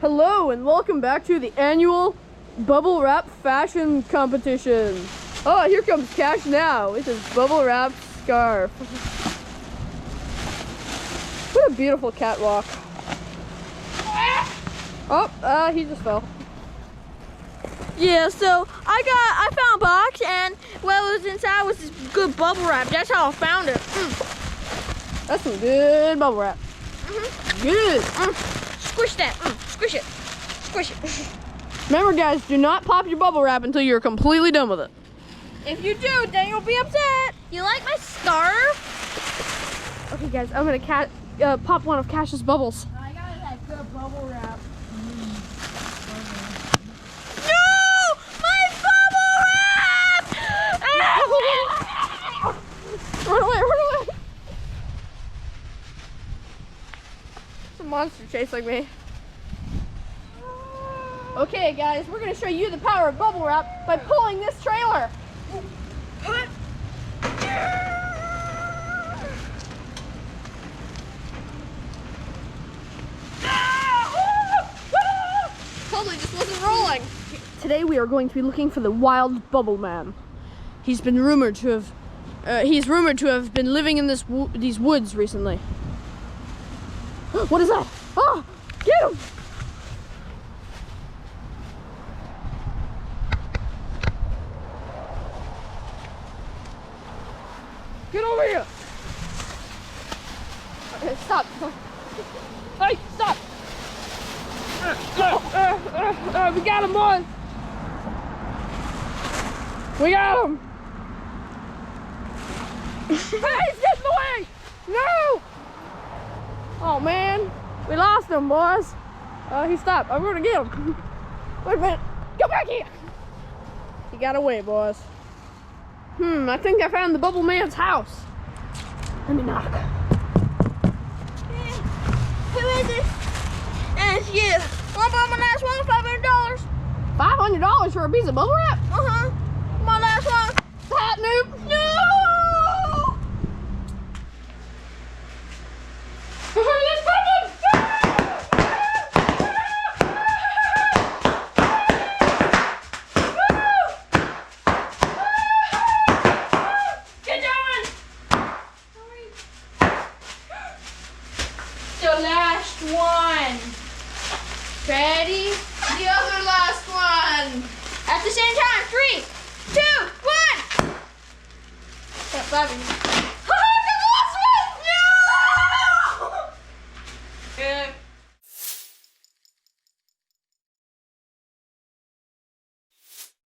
Hello and welcome back to the annual bubble wrap fashion competition. Oh, here comes Cash now with his bubble wrap scarf. What a beautiful catwalk. Oh, he just fell. Yeah, so I found a box, and what was inside was this good bubble wrap. That's how I found it. That's some good bubble wrap. Good. Squish that. Squish it. Squish it. Remember, guys, do not pop your bubble wrap until you're completely done with it. If you do, then you'll be upset. You like my scarf? Okay, guys, I'm gonna pop one of Cash's bubbles. I got that good bubble wrap. Run away, run away! It's a monster chasing me. Okay, guys, we're gonna show you the power of bubble wrap by pulling this trailer. Totally just wasn't rolling. Today we are going to be looking for the wild bubble man. He's rumored to have been living in these woods recently. What is that? Ah! Get him! Get over here! Okay, stop! Hey, stop! We got him, boys! We got him! Hey, he's getting away! No! Oh man, we lost him, boys. He stopped. I'm gonna get him. Wait a minute. Go back here! He got away, boys. I think I found the bubble man's house. Let me knock. Who is it? And it's you. One by my last one, $500. $500 for a piece of bubble wrap? My last one. Hot noob. No! The last one. Ready? The other last one. At the same time. 3, 2, 1. Stop laughing.